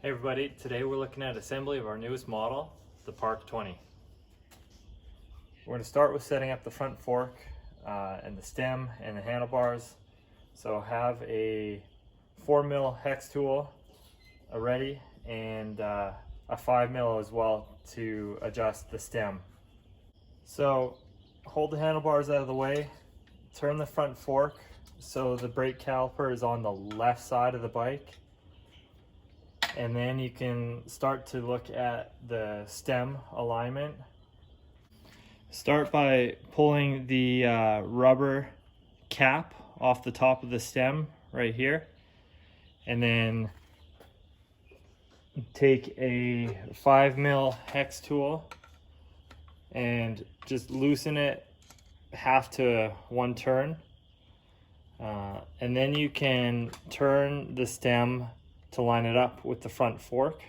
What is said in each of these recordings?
Hey everybody, today we're looking at assembly of our newest model, the Park 20. We're going to start with setting up the front fork and the stem and the handlebars. So have a 4mm hex tool ready and a 5mm as well to adjust the stem. So hold the handlebars out of the way, turn the front fork so the brake caliper is on the left side of the bike. And then you can start to look at the stem alignment. Start by pulling the rubber cap off the top of the stem right here. And then take a 5mm hex tool and just loosen it half to one turn. And then you can turn the stem to line it up with the front fork.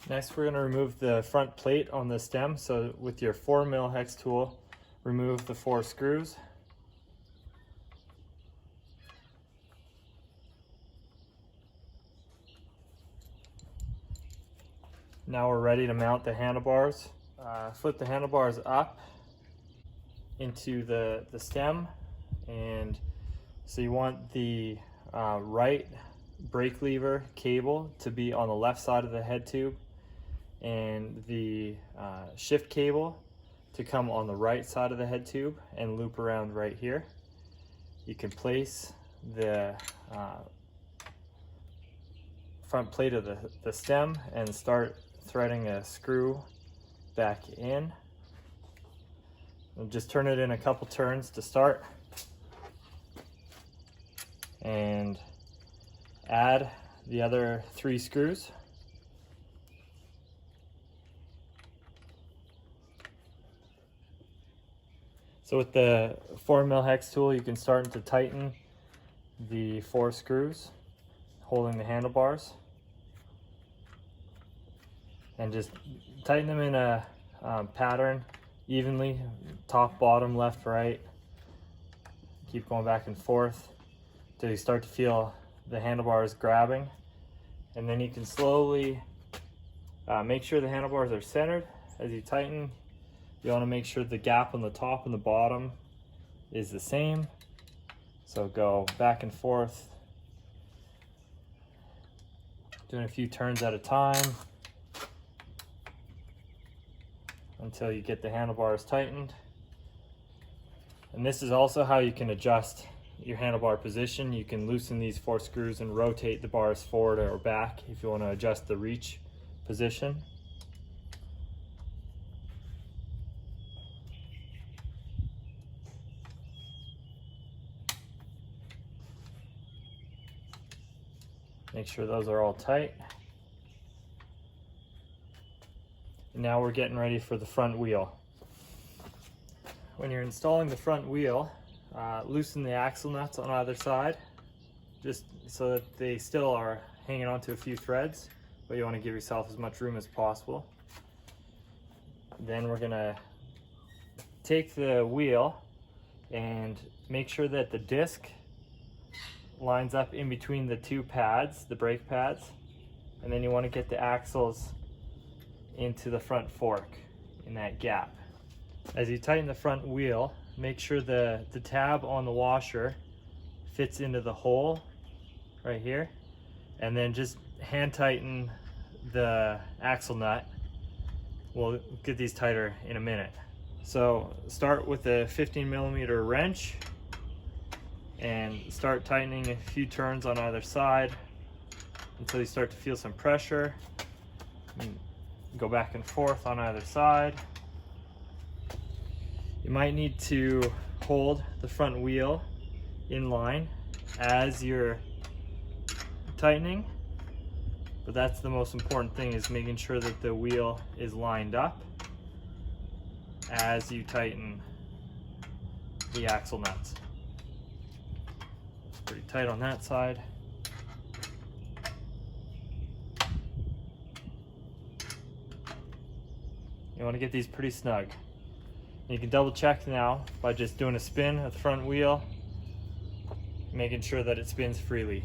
Next, we're going to remove the front plate on the stem. So with your 4mm hex tool, remove the 4 screws. Now we're ready to mount the handlebars. Flip the handlebars up into the stem, and so you want the right brake lever cable to be on the left side of the head tube, and the shift cable to come on the right side of the head tube and loop around right here. You can place the front plate of the stem and start threading a screw back in. And just turn it in a couple turns to start. And add the other 3 screws. So with the 4mm hex tool, you can start to tighten the 4 screws holding the handlebars, and just tighten them in a pattern evenly, top, bottom, left, right. Keep going back and forth till you start to feel the handlebars grabbing, and then you can slowly make sure the handlebars are centered. As you tighten, you want to make sure the gap on the top and the bottom is the same. So go back and forth, doing a few turns at a time until you get the handlebars tightened. And this is also how you can adjust your handlebar position. You can loosen these 4 screws and rotate the bars forward or back if you want to adjust the reach position. Make sure those are all tight. And now we're getting ready for the front wheel. When you're installing the front wheel, loosen the axle nuts on either side, just so that they still are hanging onto a few threads, but you want to give yourself as much room as possible. Then we're going to take the wheel and make sure that the disc lines up in between the 2 pads, the brake pads, and then you want to get the axles into the front fork in that gap. As you tighten the front wheel, make sure the tab on the washer fits into the hole right here, and then just hand tighten the axle nut. We'll get these tighter in a minute. So start with a 15mm wrench and start tightening a few turns on either side until you start to feel some pressure. And go back and forth on either side. You might need to hold the front wheel in line as you're tightening, but that's the most important thing, is making sure that the wheel is lined up as you tighten the axle nuts. It's pretty tight on that side. You want to get these pretty snug. You can double check now by just doing a spin at the front wheel, making sure that it spins freely.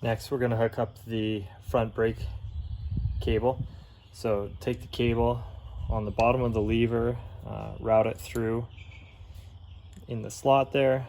Next, we're going to hook up the front brake cable. So take the cable on the bottom of the lever, route it through in the slot there.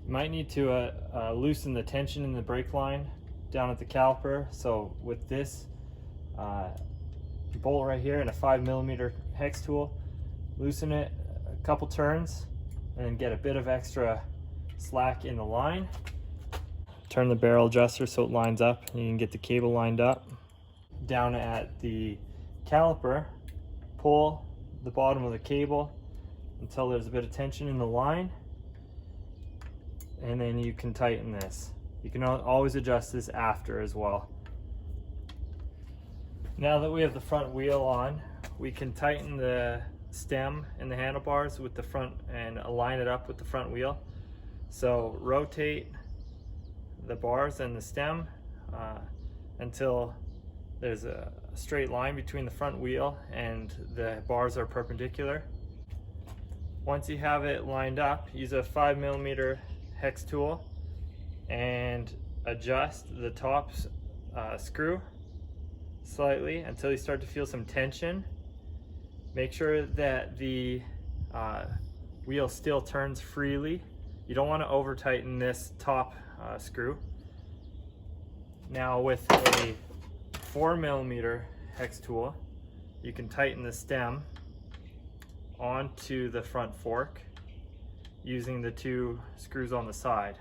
You might need to loosen the tension in the brake line down at the caliper. So with this bolt right here and a 5mm hex tool, loosen it a couple turns and then get a bit of extra slack in the line. Turn the barrel adjuster so it lines up and you can get the cable lined up. Down at the caliper, pull the bottom of the cable until there's a bit of tension in the line, and then you can tighten this. You can always adjust this after as well. Now that we have the front wheel on, we can tighten the stem and the handlebars with the front and align it up with the front wheel. So rotate the bars and the stem until there's a straight line between the front wheel and the bars are perpendicular. Once you have it lined up, use a 5mm hex tool and adjust the top screw slightly until you start to feel some tension. Make sure that the wheel still turns freely. You don't want to over tighten this top screw. Now with a 4mm hex tool, you can tighten the stem onto the front fork using the 2 screws on the side.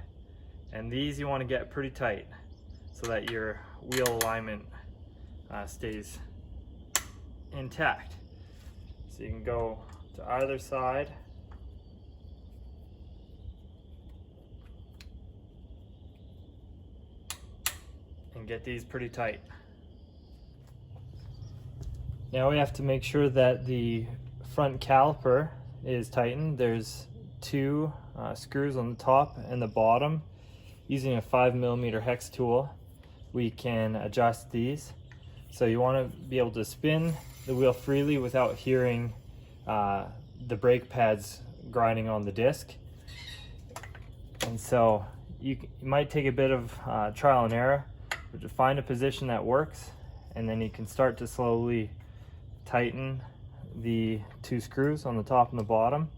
And these you want to get pretty tight so that your wheel alignment stays intact. So you can go to either side and get these pretty tight. Now we have to make sure that the front caliper is tightened. There's 2 screws on the top and the bottom. Using a 5mm hex tool, we can adjust these. So you want to be able to spin the wheel freely without hearing the brake pads grinding on the disc. And so you might take a bit of trial and error, but to find a position that works, and then you can start to slowly tighten the 2 screws on the top and the bottom.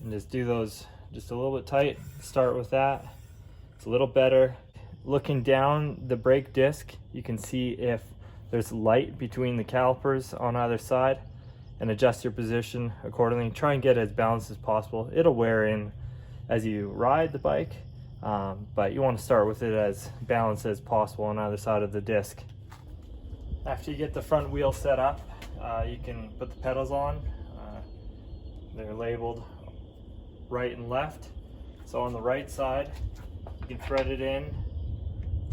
And just do those just a little bit tight. Start with that. It's a little better. Looking down the brake disc, you can see if there's light between the calipers on either side, and adjust your position accordingly. Try and get it as balanced as possible. It'll wear in as you ride the bike, but you want to start with it as balanced as possible on either side of the disc. After you get the front wheel set up, you can put the pedals on. They're labeled right and left. So on the right side, you can thread it in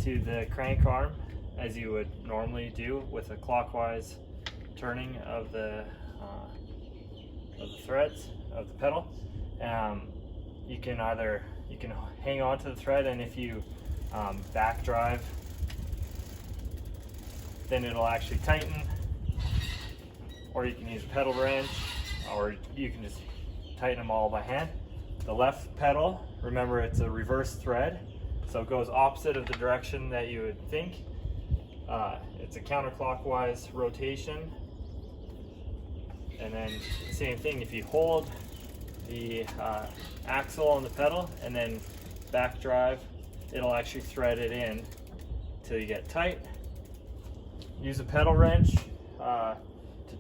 to the crank arm as you would normally do with a clockwise turning of the threads of the pedal. You can hang on to the thread, and if you back drive, then it'll actually tighten, or you can use a pedal wrench, or you can just tighten them all by hand. The left pedal, remember, it's a reverse thread, so it goes opposite of the direction that you would think. It's a counterclockwise rotation. And then same thing, if you hold the axle on the pedal and then back drive, it'll actually thread it in till you get tight. Use a pedal wrench to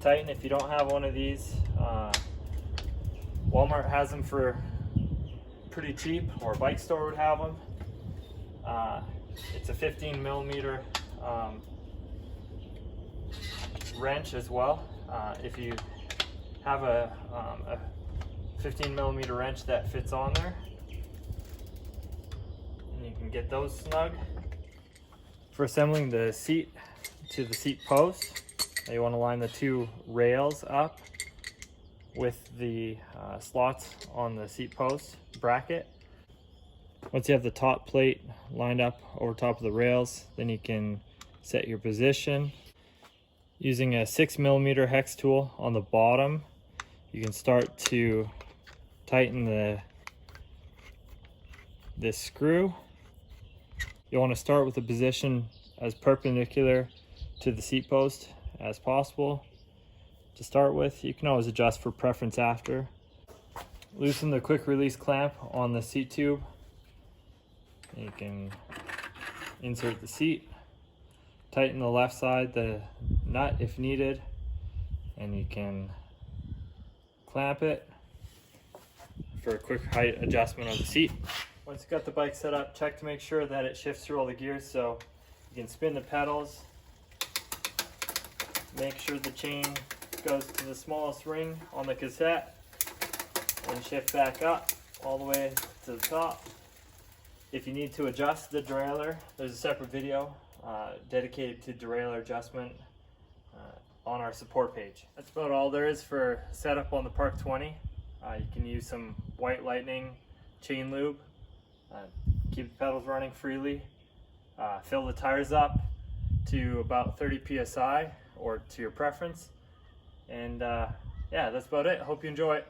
tighten if you don't have one of these. Walmart has them for pretty cheap, or a bike store would have them. It's a 15mm wrench as well. If you have a 15mm wrench that fits on there, and you can get those snug. For assembling the seat to the seat post, you want to line the 2 rails up with the slots on the seat post bracket. Once you have the top plate lined up over top of the rails, then you can set your position. Using a 6mm hex tool on the bottom, you can start to tighten this screw. You want to start with a position as perpendicular to the seat post as possible to start with. You can always adjust for preference after. Loosen the quick release clamp on the seat tube. You can insert the seat, tighten the left side, the nut if needed, and you can clamp it for a quick height adjustment of the seat. Once you've got the bike set up, check to make sure that it shifts through all the gears, so you can spin the pedals, make sure the chain goes to the smallest ring on the cassette, and shift back up all the way to the top. If you need to adjust the derailleur, there's a separate video dedicated to derailleur adjustment on our support page. That's about all there is for setup on the Park 20. You can use some White Lightning chain lube, keep the pedals running freely, fill the tires up to about 30 psi or to your preference, and yeah, that's about it. Hope you enjoy it.